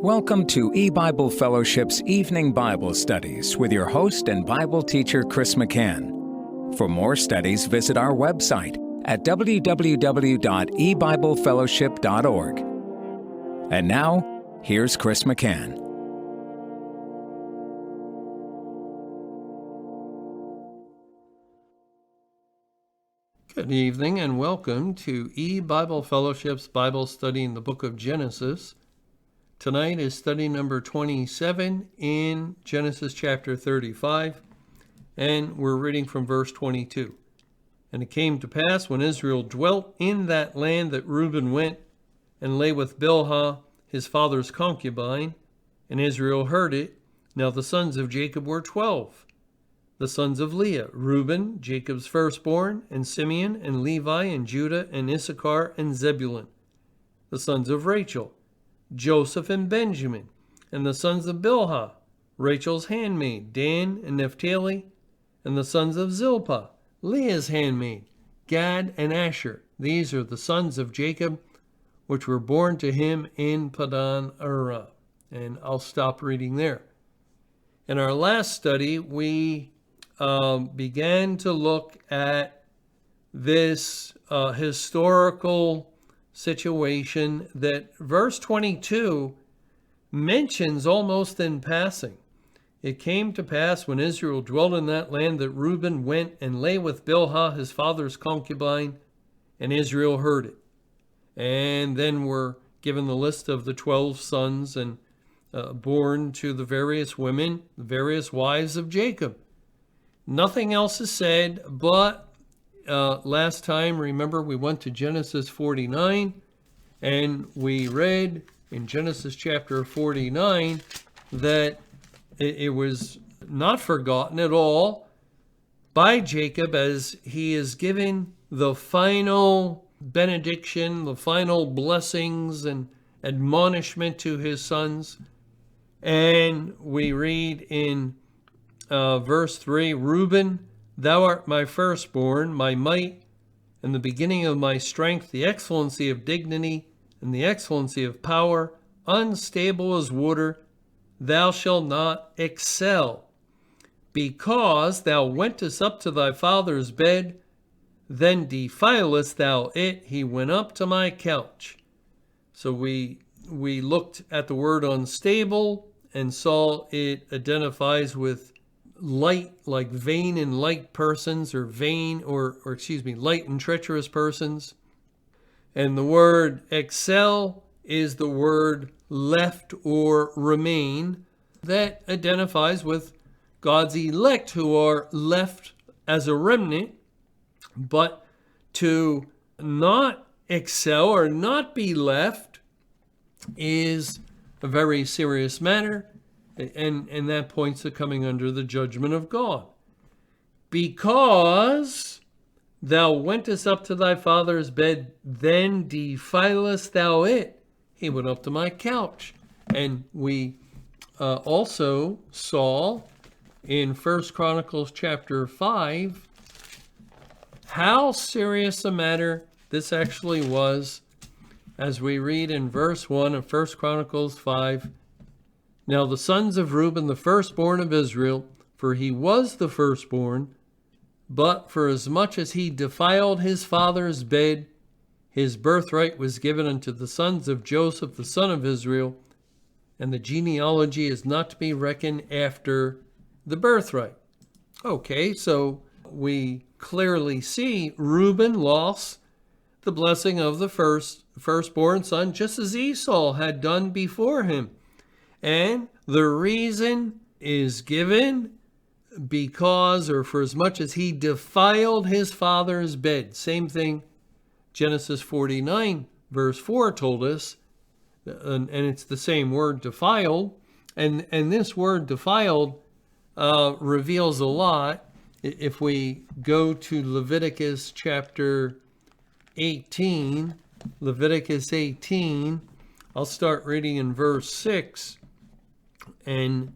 Welcome to eBible Fellowship's Evening Bible Studies with your host and Bible teacher, Chris McCann. For more studies, visit our website at www.ebiblefellowship.org. And now, here's Chris McCann. Good evening and welcome to eBible Fellowship's Bible study in the book of Genesis. Tonight is study number 27 in Genesis chapter 35, and we're reading from verse 22. And it came to pass when Israel dwelt in that land that Reuben went and lay with Bilhah, his father's concubine, and Israel heard it. Now the sons of Jacob were 12. The sons of Leah, Reuben, Jacob's firstborn, and Simeon, and Levi, and Judah, and Issachar, and Zebulun. The sons of Rachel, Joseph and Benjamin. And the sons of Bilhah, Rachel's handmaid, Dan and Naphtali. And the sons of Zilpah, Leah's handmaid, Gad and Asher. These are the sons of Jacob, which were born to him in Padan Aram. And I'll stop reading there. In our last study, we began to look at this historical situation that verse 22 mentions almost in passing. It came to pass when Israel dwelt in that land that Reuben went and lay with Bilhah, his father's concubine, and Israel heard it. And then we're given the list of the 12 sons and born to the various women, the various wives of Jacob. Nothing else is said, but last time, remember, we went to Genesis 49, and we read in Genesis chapter 49 that it was not forgotten at all by Jacob as he is giving the final benediction, the final blessings and admonishment to his sons. And we read in verse 3, Reuben, thou art my firstborn, my might, and the beginning of my strength, the excellency of dignity, and the excellency of power, unstable as water, thou shalt not excel. Because thou wentest up to thy father's bed, then defilest thou it, he went up to my couch. So we looked at the word unstable and saw it identifies with light, like vain and light persons, or light and treacherous persons. And the word excel is the word left or remain that identifies with God's elect who are left as a remnant. But to not excel or not be left is a very serious matter. And that points to coming under the judgment of God. Because thou wentest up to thy father's bed, then defilest thou it. He went up to my couch. And we also saw in 1 Chronicles chapter 5 how serious a matter this actually was, as we read in verse 1 of 1 Chronicles 5. Now the sons of Reuben, the firstborn of Israel, for he was the firstborn, but for as much as he defiled his father's bed, his birthright was given unto the sons of Joseph, the son of Israel, and the genealogy is not to be reckoned after the birthright. Okay, so we clearly see Reuben lost the blessing of the firstborn son, just as Esau had done before him. And the reason is given because, or for as much as he defiled his father's bed. Same thing Genesis 49 verse 4 told us, and it's the same word, defiled. And this word defiled reveals a lot. If we go to Leviticus chapter 18, Leviticus 18, I'll start reading in verse 6. And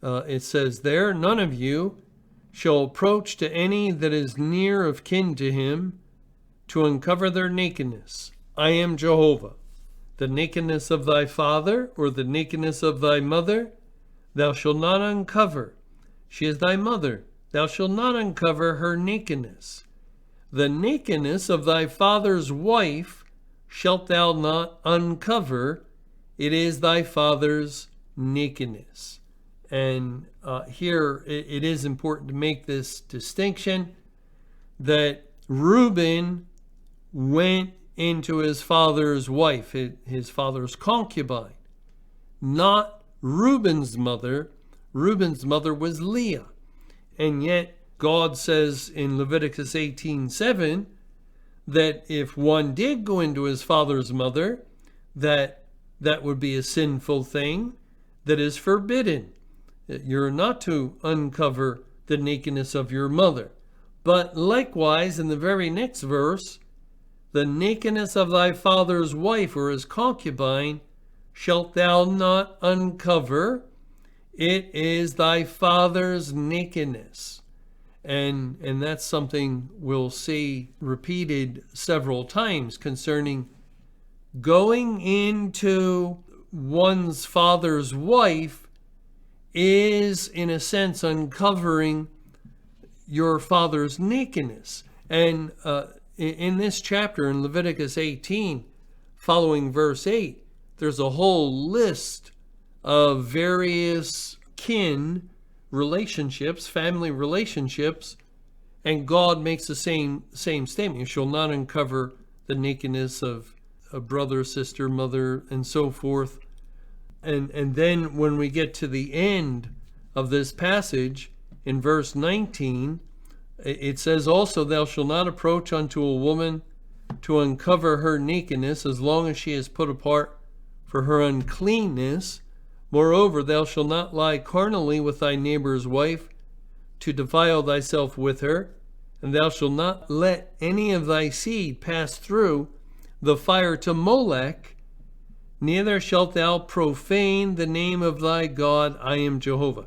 it says there, none of you shall approach to any that is near of kin to him to uncover their nakedness. I am Jehovah. the nakedness of thy father or the nakedness of thy mother, thou shalt not uncover. She is thy mother. Thou shalt not uncover her nakedness. The nakedness of thy father's wife shalt thou not uncover. It is thy father's nakedness. And here it is important to make this distinction that Reuben went into his father's wife, his father's concubine, not Reuben's mother. Reuben's mother was Leah. And yet God says in Leviticus 18:7 that if one did go into his father's mother, that would be a sinful thing that is forbidden. You're not to uncover the nakedness of your mother. But likewise, in the very next verse, the nakedness of thy father's wife or his concubine shalt thou not uncover. It is thy father's nakedness. And that's something we'll see repeated several times concerning going into one's father's wife is, in a sense, uncovering your father's nakedness. And in this chapter, in Leviticus 18, following verse 8, there's a whole list of various kin relationships, family relationships, and God makes the same statement. You shall not uncover the nakedness of a brother, sister, mother, and so forth. And then when we get to the end of this passage, in verse 19, it says, also, thou shalt not approach unto a woman to uncover her nakedness, as long as she is put apart for her uncleanness. Moreover, thou shalt not lie carnally with thy neighbor's wife, to defile thyself with her. And thou shalt not let any of thy seed pass through the fire to Molech, neither shalt thou profane the name of thy God. I am Jehovah.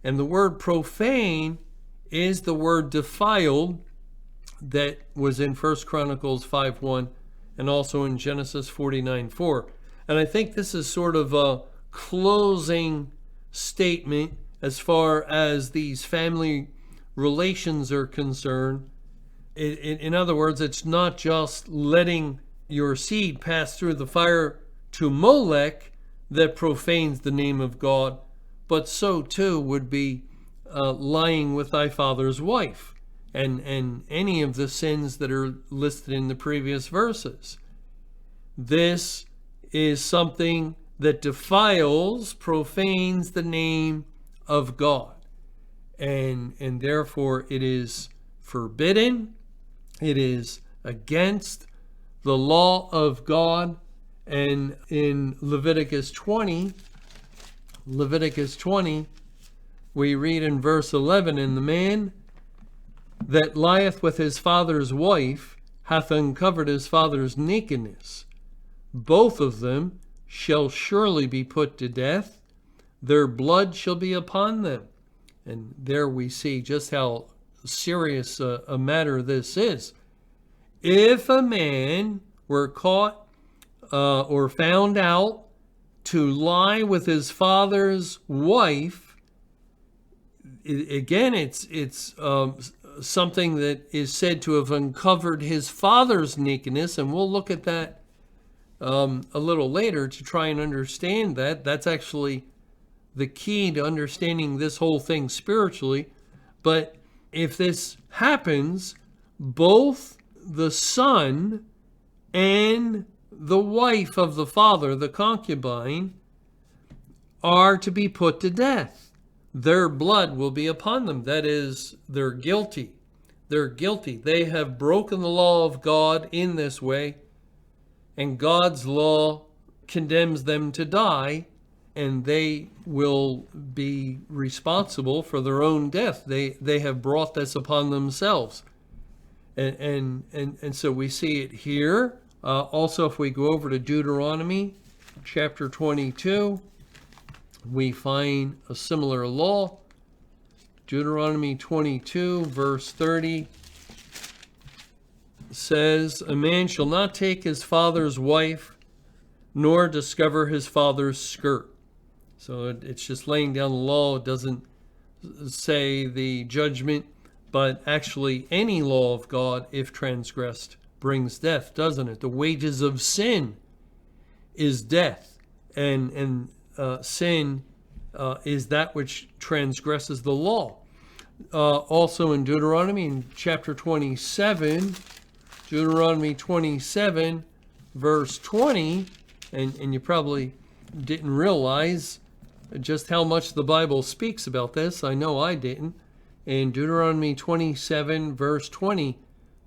And the word profane is the word defiled that was in 1 Chronicles 5:1 and also in Genesis 49:4. And I think this is sort of a closing statement as far as these family relations are concerned. In other words, it's not just letting your seed pass through the fire to Molech that profanes the name of God, but so too would be lying with thy father's wife and any of the sins that are listed in the previous verses. This is something that defiles, profanes the name of God. And therefore it is forbidden. It is against the law of God. And in Leviticus 20, we read in verse 11, and the man that lieth with his father's wife hath uncovered his father's nakedness. Both of them shall surely be put to death. Their blood shall be upon them. And there we see just how serious a matter this is. If a man were caught or found out to lie with his father's wife, again, it's something that is said to have uncovered his father's nakedness, and we'll look at that a little later to try and understand that. That's actually the key to understanding this whole thing spiritually. But if this happens, both the son and the wife of the father, the concubine, are to be put to death. Their blood will be upon them. That is, they're guilty. They're guilty. They have broken the law of God in this way, and God's law condemns them to die, and they will be responsible for their own death. They have brought this upon themselves. And so we see it here. Also, if we go over to Deuteronomy chapter 22, we find a similar law. Deuteronomy 22, verse 30 says, a man shall not take his father's wife, nor discover his father's skirt. So it's just laying down the law. It doesn't say the judgment, but actually any law of God, if transgressed, brings death, doesn't it? The wages of sin is death, and sin is that which transgresses the law. Also in Deuteronomy, in chapter 27, Deuteronomy 27, verse 20, and you probably didn't realize just how much the Bible speaks about this. I know I didn't. In Deuteronomy 27, verse 20,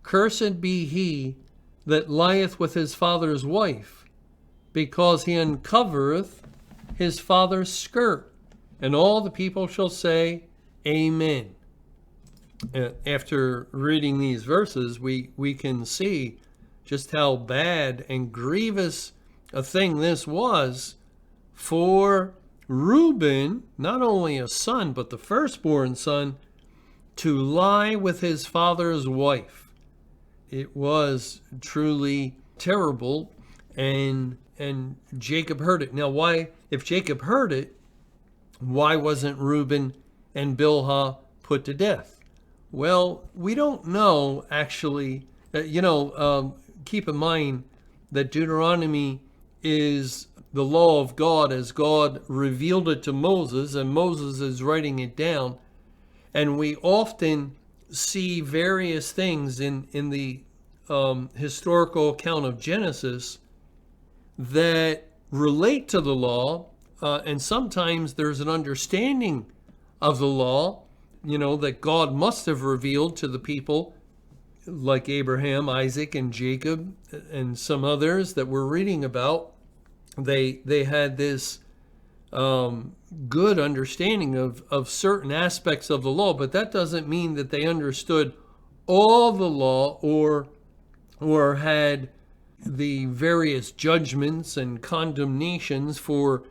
"Cursed be he that lieth with his father's wife, because he uncovereth his father's skirt." And all the people shall say, Amen. After reading these verses, we can see just how bad and grievous a thing this was for Reuben, not only a son, but the firstborn son, to lie with his father's wife. It was truly terrible, and Jacob heard it. Now, why, if Jacob heard it, why wasn't Reuben and Bilhah put to death? Well, we don't know, actually. Keep in mind that Deuteronomy is the law of God as God revealed it to Moses, and Moses is writing it down. And we often see various things in the historical account of Genesis that relate to the law, and sometimes there's an understanding of the law, that God must have revealed to the people, like Abraham, Isaac, and Jacob, and some others that we're reading about. They had this good understanding of certain aspects of the law, but that doesn't mean that they understood all the law or had the various judgments and condemnations for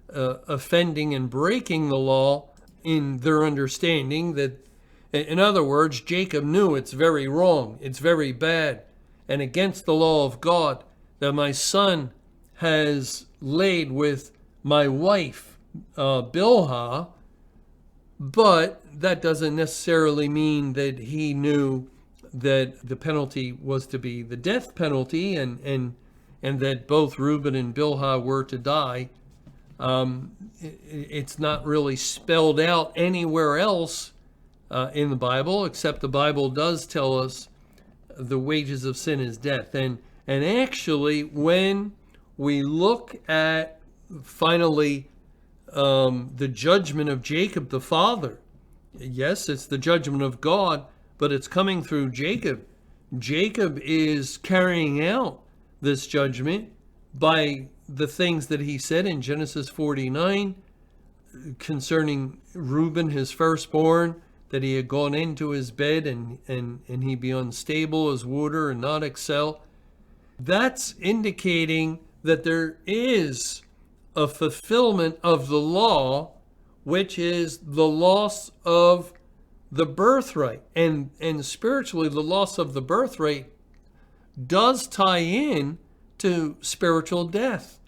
offending and breaking the law in their understanding. That, in other words, Jacob knew it's very wrong, it's very bad, and against the law of God that my son has laid with my wife, Bilhah, but that doesn't necessarily mean that he knew that the penalty was to be the death penalty, and that both Reuben and Bilhah were to die. It's not really spelled out anywhere else in the Bible, except the Bible does tell us the wages of sin is death. And actually, when we look at finally the judgment of Jacob the father, yes, it's the judgment of God, but it's coming through Jacob. Jacob is carrying out this judgment by the things that he said in Genesis 49 concerning Reuben, his firstborn, that he had gone into his bed and he be unstable as water and not excel. That's indicating that there is a fulfillment of the law, which is the loss of the birthright. And spiritually, the loss of the birthright does tie in to spiritual death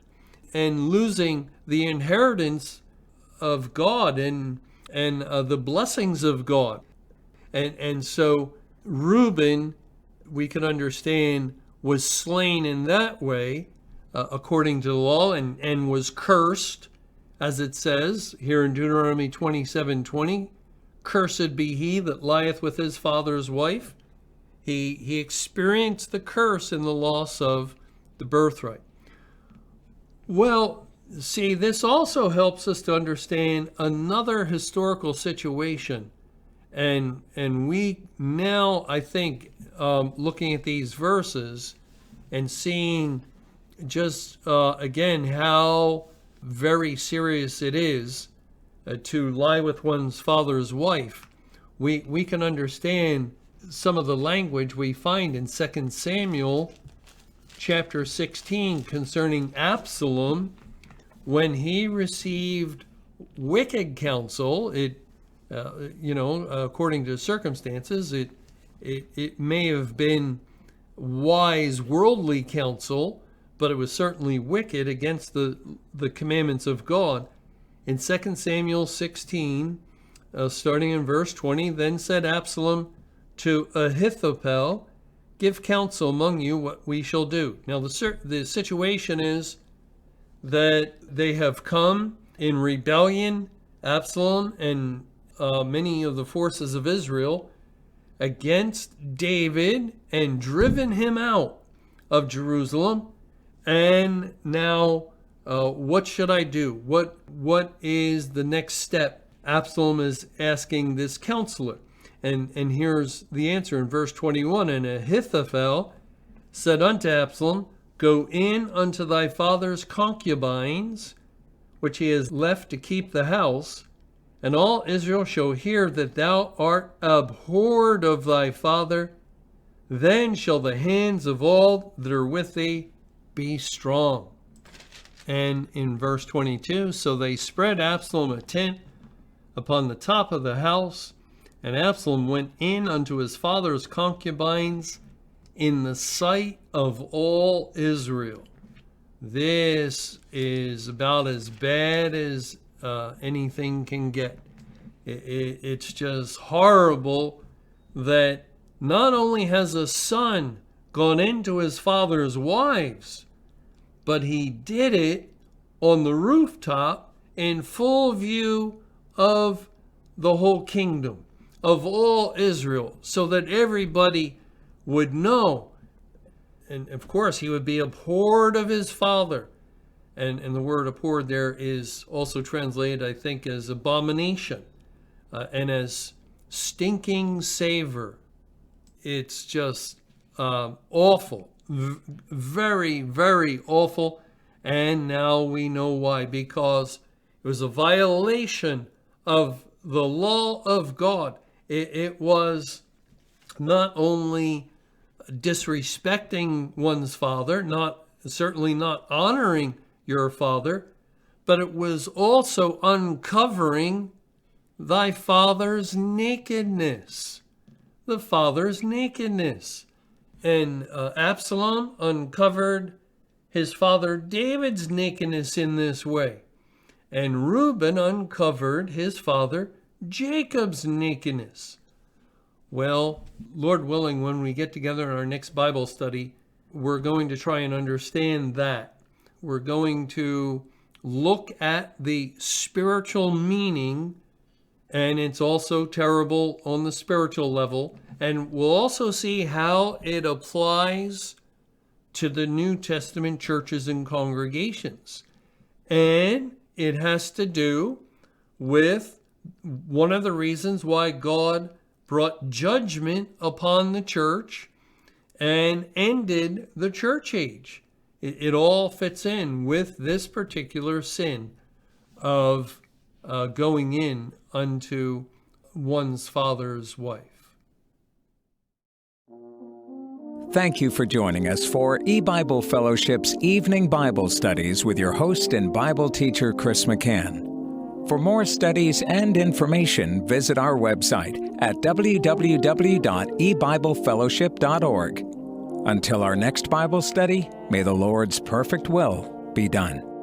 and losing the inheritance of God and the blessings of God. And so Reuben, we can understand, was slain in that way, according to the law, and was cursed, as it says here in Deuteronomy 27:20. Cursed be he that lieth with his father's wife. He experienced the curse in the loss of the birthright. Well, see, this also helps us to understand another historical situation. And we now, I think, looking at these verses and seeing just, again, how very serious it is to lie with one's father's wife, we can understand some of the language we find in 2 Samuel chapter 16 concerning Absalom. When he received wicked counsel, according to circumstances, it may have been wise worldly counsel, but it was certainly wicked against the commandments of God. In 2 Samuel 16, starting in verse 20, then said Absalom to Ahithophel, give counsel among you what we shall do. Now the situation is that they have come in rebellion, Absalom and many of the forces of Israel, against David and driven him out of Jerusalem. And now, what should I do? What is the next step? Absalom is asking this counselor. And here's the answer in verse 21. And Ahithophel said unto Absalom, go in unto thy father's concubines, which he has left to keep the house, and all Israel shall hear that thou art abhorred of thy father. Then shall the hands of all that are with thee be strong. And in verse 22, so they spread Absalom a tent upon the top of the house, and Absalom went in unto his father's concubines in the sight of all Israel. This is about as bad as anything can get. It's just horrible that not only has a son gone into his father's wives, but he did it on the rooftop in full view of the whole kingdom, of all Israel, so that everybody would know. And of course, he would be abhorred of his father. And the word abhorred there is also translated, I think, as abomination and as stinking savor. It's just awful, very, very awful. And now we know why, because it was a violation of the law of God. It was not only disrespecting one's father, certainly not honoring your father, but it was also uncovering thy father's nakedness. The father's nakedness. And Absalom uncovered his father David's nakedness in this way. And Reuben uncovered his father Jacob's nakedness. Well, Lord willing, when we get together in our next Bible study, we're going to try and understand that. We're going to look at the spiritual meaning, and it's also terrible on the spiritual level. And we'll also see how it applies to the New Testament churches and congregations. And it has to do with one of the reasons why God brought judgment upon the church and ended the church age. It all fits in with this particular sin of going in unto one's father's wife. Thank you for joining us for eBible Fellowship's Evening Bible Studies with your host and Bible teacher, Chris McCann. For more studies and information, visit our website at www.ebiblefellowship.org. Until our next Bible study, may the Lord's perfect will be done.